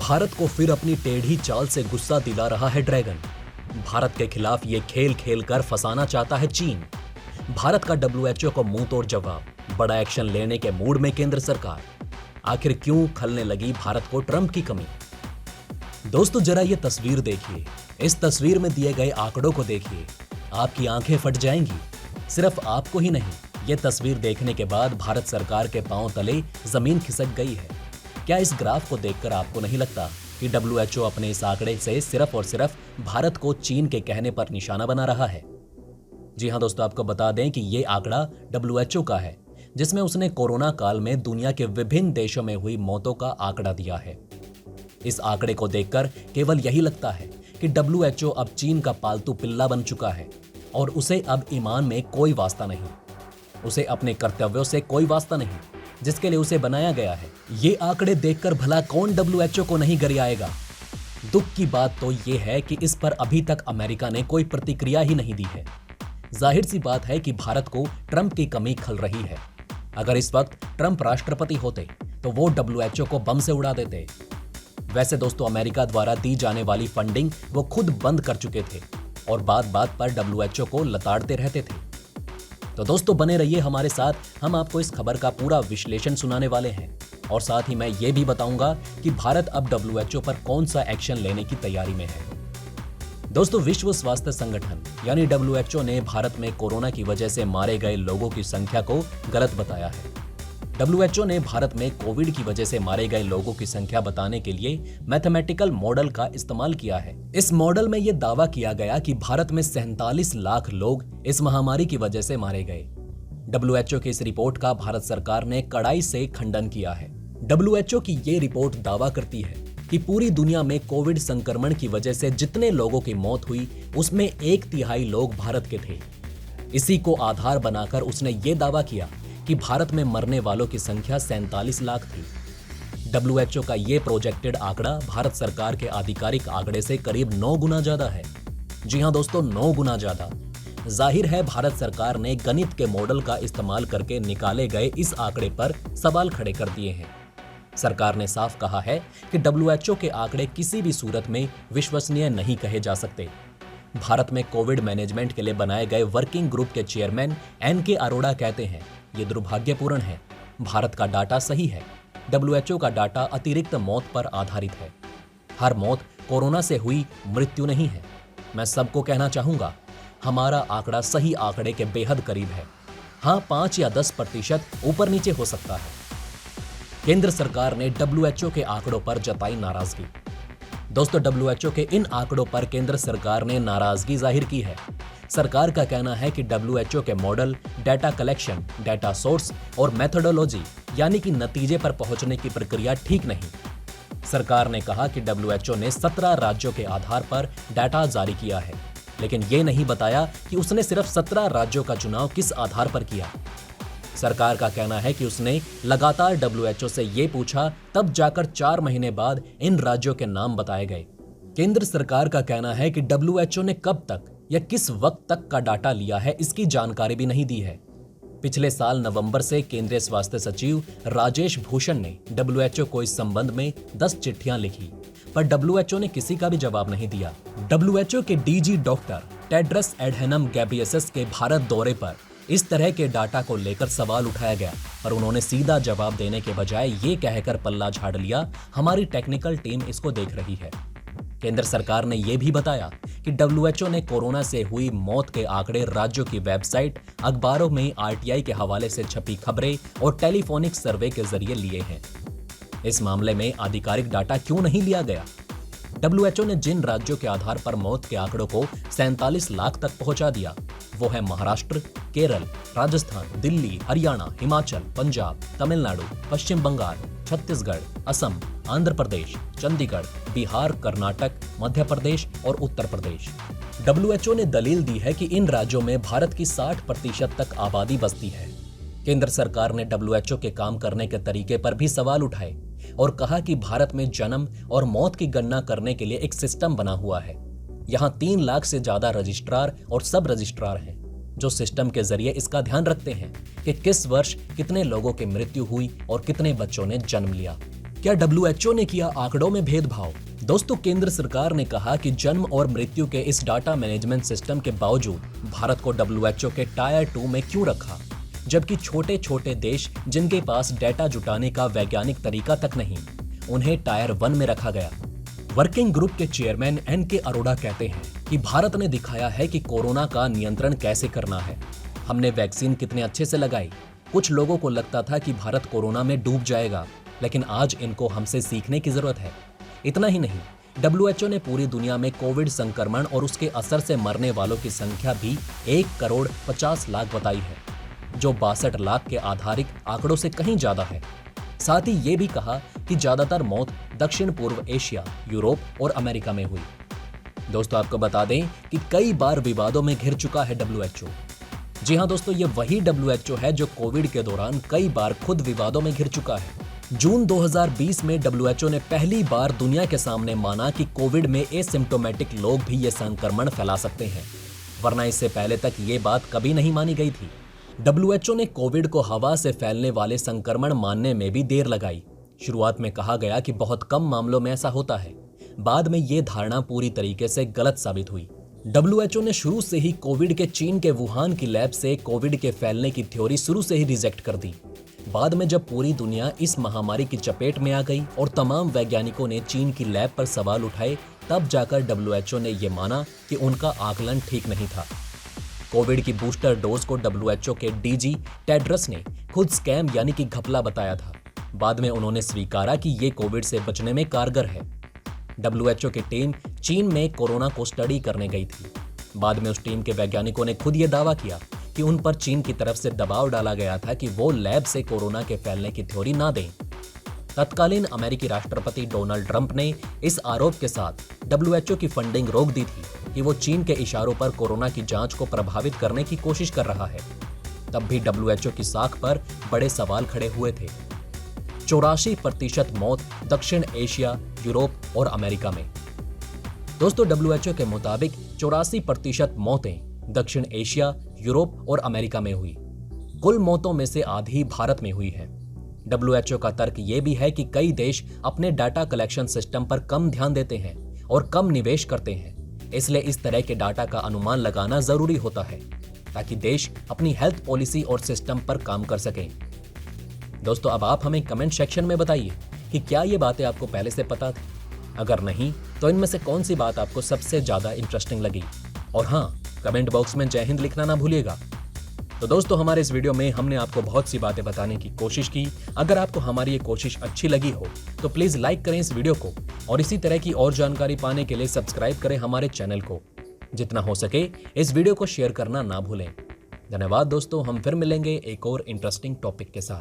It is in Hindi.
भारत को फिर अपनी टेढ़ी चाल से गुस्सा दिला रहा है ड्रैगन। भारत के खिलाफ ये खेल खेल कर फंसाना चाहता है चीन। भारत का डब्ल्यूएचओ को मुंह तोड़ जवाब, बड़ा एक्शन लेने के मूड में केंद्र सरकार। आखिर क्यों खलने लगी भारत को ट्रंप की कमी? दोस्तों जरा ये तस्वीर देखिए। इस तस्वीर में दिए गए आंकड़ों को देखिए, आपकी आंखें फट जाएंगी। सिर्फ आपको ही नहीं, ये तस्वीर देखने के बाद भारत सरकार के पांव तले जमीन खिसक गई है। क्या इस ग्राफ को देखकर आपको नहीं लगता कि डब्ल्यूएचओ अपने इस आंकड़े से सिर्फ और सिर्फ भारत को चीन के कहने पर निशाना बना रहा है? जी हां दोस्तों, आपको बता दें कि ये आंकड़ा डब्ल्यूएचओ का है, जिसमें उसने कोरोना काल में दुनिया के विभिन्न देशों में हुई मौतों का आंकड़ा दिया है। इस आंकड़े को देखकर केवल यही लगता है कि डब्ल्यूएचओ अब चीन का पालतू पिल्ला बन चुका है और उसे अब ईमान में कोई वास्ता नहीं, उसे अपने कर्तव्यों से कोई वास्ता नहीं जिसके लिए उसे बनाया गया है। ये आंकड़े देखकर भला कौन डब्ल्यूएचओ को नहीं गरियाएगा? दुख की बात तो ये है कि इस पर अभी तक अमेरिका ने कोई प्रतिक्रिया ही नहीं दी है। जाहिर सी बात है कि भारत को ट्रंप की कमी खल रही है। अगर इस वक्त ट्रंप राष्ट्रपति होते तो वो डब्ल्यूएचओ को बम से उड़ा देते। वैसे दोस्तों, अमेरिका द्वारा दी जाने वाली फंडिंग वो खुद बंद कर चुके थे और बात बात पर डब्ल्यूएचओ को लताड़ते रहते थे। तो दोस्तों बने रहिए हमारे साथ, हम आपको इस खबर का पूरा विश्लेषण सुनाने वाले हैं और साथ ही मैं ये भी बताऊंगा कि भारत अब डब्ल्यूएचओ पर कौन सा एक्शन लेने की तैयारी में है। दोस्तों, विश्व स्वास्थ्य संगठन यानी डब्ल्यूएचओ ने भारत में कोरोना की वजह से मारे गए लोगों की संख्या को गलत बताया है। डब्ल्यूएचओ ने भारत में कोविड की वजह से मारे गए लोगों की संख्या बताने के लिए मैथमेटिकल मॉडल का इस्तेमाल किया है। इस मॉडल में यह दावा किया गया कि भारत में 47 लाख लोग इस महामारी की वजह से मारे गए। डब्ल्यूएचओ की इस रिपोर्ट का भारत सरकार ने कड़ाई से खंडन किया है। डब्ल्यूएचओ की ये रिपोर्ट दावा करती है कि पूरी दुनिया में कोविड संक्रमण की वजह से जितने लोगों की मौत हुई उसमें 1/3 लोग भारत के थे। इसी को आधार बनाकर उसने ये दावा किया कि भारत में मरने वालों की संख्या 47 लाख थी। डब्ल्यूएचओ का ये प्रोजेक्टेड आंकड़ा भारत सरकार के आधिकारिक आंकड़े से करीब 9 गुना ज्यादा है। जी हां दोस्तों, 9 गुना ज्यादा। जाहिर है भारत सरकार ने गणित के मॉडल का इस्तेमाल करके निकाले गए इस आंकड़े पर सवाल खड़े कर दिए हैं। सरकार ने साफ कहा है कि डब्ल्यूएचओ के आंकड़े किसी भी सूरत में विश्वसनीय नहीं कहे जा सकते। भारत में कोविड मैनेजमेंट के लिए बनाए गए वर्किंग ग्रुप के चेयरमैन एन.के. अरोड़ा कहते हैं, ये दुर्भाग्यपूर्ण है। भारत का डाटा सही है। डब्ल्यूएचओ का डाटा अतिरिक्त मौत पर आधारित है। हर मौत कोरोना से हुई मृत्यु नहीं है। मैं सबको कहना चाहूंगा, हमारा आंकड़ा सही आंकड़े के बेहद करीब है। हाँ, 5 या 10% ऊपर नीचे हो सकता है। केंद्र सरकार ने डब्ल्यूएचओ के आंकड़ों पर जताई नाराजगी। दोस्तों, डब्ल्यूएचओ के इन आंकड़ों पर केंद्र सरकार ने नाराजगी जाहिर की है। सरकार का कहना है कि डब्ल्यूएचओ के model, data collection, data source और मेथोडोलॉजी यानी कि नतीजे पर पहुंचने की प्रक्रिया ठीक नहीं। सरकार ने कहा कि डब्ल्यूएचओ ने 17 राज्यों के आधार पर डाटा जारी किया है, लेकिन ये नहीं बताया कि उसने सिर्फ 17 राज्यों का चुनाव किस आधार पर किया। सरकार का कहना है कि उसने लगातार डब्ल्यूएचओ से ये पूछा, तब जाकर 4 महीने बाद इन राज्यों के नाम बताए गए। केंद्र सरकार का कहना है कि डब्ल्यूएचओ ने कब तक या किस वक्त तक का डाटा लिया है इसकी जानकारी भी नहीं दी है। पिछले साल नवंबर से केंद्रीय स्वास्थ्य सचिव राजेश भूषण ने डब्ल्यूएचओ को इस संबंध में 10 चिट्ठियां लिखी, पर डब्ल्यूएचओ ने किसी का भी जवाब नहीं दिया। डब्ल्यूएचओ के डीजी डॉक्टर टेड्रस एडहेनम गैब्रियेसस के भारत दौरे पर इस तरह के डाटा को लेकर सवाल उठाया गया, पर उन्होंने सीधा जवाब देने के बजाय ये कहकर पल्ला झाड़ लिया, हमारी टेक्निकल टीम इसको देख रही है। केंद्र सरकार ने यह भी बताया कि डब्ल्यूएचओ ने कोरोना से हुई मौत के आंकड़े राज्यों की वेबसाइट, अखबारों में आरटीआई के हवाले से छपी खबरें और टेलीफोनिक सर्वे के जरिए लिए हैं। इस मामले में आधिकारिक डाटा क्यों नहीं लिया गया? डब्ल्यूएचओ ने जिन राज्यों के आधार पर मौत के आंकड़ों को 47 लाख तक पहुंचा दिया, वो है महाराष्ट्र, केरल, राजस्थान, दिल्ली, हरियाणा, हिमाचल, पंजाब, तमिलनाडु, पश्चिम बंगाल, छत्तीसगढ़, असम, आंध्र प्रदेश, चंडीगढ़, बिहार, कर्नाटक, मध्य प्रदेश और उत्तर प्रदेश। डब्ल्यूएचओ ने दलील दी है कि इन राज्यों में भारत की 60% तक आबादी बसती है। केंद्र सरकार ने डब्ल्यूएचओ के काम करने के तरीके पर भी सवाल उठाए और कहा कि भारत में जन्म और मौत की गणना करने के लिए एक सिस्टम बना हुआ है। यहाँ 3 लाख से ज्यादा रजिस्ट्रार और सब रजिस्ट्रार हैं, जो सिस्टम के जरिए इसका ध्यान रखते हैं कि किस वर्ष कितने लोगों की मृत्यु हुई और कितने बच्चों ने जन्म लिया। क्या डब्ल्यूएचओ ने किया आंकड़ों में भेदभाव? दोस्तों, केंद्र सरकार ने कहा कि जन्म और मृत्यु के इस डाटा मैनेजमेंट सिस्टम के बावजूद भारत को डब्ल्यूएचओ के टायर 2 में क्यों रखा, जबकि छोटे छोटे देश जिनके पास डेटा जुटाने का वैज्ञानिक तरीका तक नहीं, उन्हें टायर 1 में रखा गया। वर्किंग ग्रुप के चेयरमैन एन.के. अरोड़ा कहते हैं कि भारत ने दिखाया है कि कोरोना का नियंत्रण कैसे करना है। हमने वैक्सीन कितने अच्छे से लगाई। कुछ लोगों को लगता था कि भारत कोरोना में डूब जाएगा, लेकिन आज इनको हमसे सीखने की जरूरत है। इतना ही नहीं, डब्ल्यूएचओ ने पूरी दुनिया में कोविड संक्रमण और उसके असर से मरने वालों की संख्या भी 1,50,00,000 बताई है, जो 62 लाख के आधारिक आंकड़ों से कहीं ज्यादा है। साथ ही ये भी कहा कि ज्यादातर मौत दक्षिण पूर्व एशिया, यूरोप और अमेरिका में हुई। दोस्तों, आपको बता दें कि कई बार विवादों में घिर चुका है डब्ल्यूएचओ। जी हां दोस्तों, ये वही डब्ल्यूएचओ है जो कोविड के दौरान कई बार खुद विवादों में घिर चुका है। जून 2020 में डब्ल्यूएचओ ने पहली बार दुनिया के सामने माना कि कोविड में एसिम्प्टोमेटिक लोग भी ये संक्रमण फैला सकते हैं, वरना इससे पहले तक ये बात कभी नहीं मानी गई थी। डब्ल्यूएचओ ने कोविड को हवा से फैलने वाले संक्रमण मानने में भी देर लगाई। शुरुआत में कहा गया कि बहुत कम मामलों में ऐसा होता है। बाद में ये धारणा पूरी तरीके से गलत साबित हुई। डब्ल्यूएचओ ने शुरू से ही कोविड के चीन के वुहान की लैब से कोविड के फैलने की थ्योरी शुरू से ही रिजेक्ट कर दी। बाद में जब पूरी दुनिया इस महामारी की चपेट में आ गई और तमाम वैज्ञानिकों ने चीन की लैब पर सवाल उठाए, तब जाकर डब्ल्यूएचओ ने यह माना कि उनका आकलन ठीक नहीं था। कोविड की बूस्टर डोज को डब्ल्यूएचओ के डीजी टेड्रस ने खुद स्कैम यानी कि घपला बताया था। बाद में उन्होंने स्वीकारा कि ये कोविड से बचने में कारगर है। डब्ल्यूएचओ की टीम चीन में कोरोना को स्टडी करने गई थी। बाद में उस टीम के वैज्ञानिकों ने खुद ये दावा किया कि उन पर चीन की तरफ से दबाव डाला गया था कि वो लैब से कोरोना के फैलने की थ्योरी ना दें। तत्कालीन अमेरिकी राष्ट्रपति डोनाल्ड ट्रंप ने इस आरोप के साथ डब्ल्यूएचओ की फंडिंग रोक दी थी कि वो चीन के इशारों पर कोरोना की जांच को प्रभावित करने की कोशिश कर रहा है। तब भी डब्ल्यूएचओ की साख पर बड़े सवाल खड़े हुए थे। 84% मौत दक्षिण एशिया, यूरोप और अमेरिका में। दोस्तों, डब्ल्यूएचओ के मुताबिक 84% मौतें दक्षिण एशिया, यूरोप और अमेरिका में हुई। कुल मौतों में से आधी भारत में हुई है। डब्ल्यूएचओ का तर्क यह भी है कि कई देश अपने डाटा कलेक्शन सिस्टम पर कम ध्यान देते हैं और कम निवेश करते हैं। इसलिए इस तरह के डाटा का अनुमान लगाना जरूरी होता है ताकि देश अपनी हेल्थ पॉलिसी और सिस्टम पर काम कर सकें। दोस्तों, अब आप हमें कमेंट सेक्शन में बताइए कि क्या ये बातें आपको पहले से पता थी? अगर नहीं, तो इनमें से कौन सी बात आपको सबसे ज्यादा इंटरेस्टिंग लगी? और हाँ, कमेंट बॉक्स में जय हिंद लिखना ना भूलिएगा। तो दोस्तों, हमारे इस वीडियो में हमने आपको बहुत सी बातें बताने की कोशिश की। अगर आपको हमारी ये कोशिश अच्छी लगी हो तो प्लीज लाइक करें इस वीडियो को और इसी तरह की और जानकारी पाने के लिए सब्सक्राइब करें हमारे चैनल को। जितना हो सके इस वीडियो को शेयर करना ना भूलें। धन्यवाद दोस्तों, हम फिर मिलेंगे एक और इंटरेस्टिंग टॉपिक के साथ।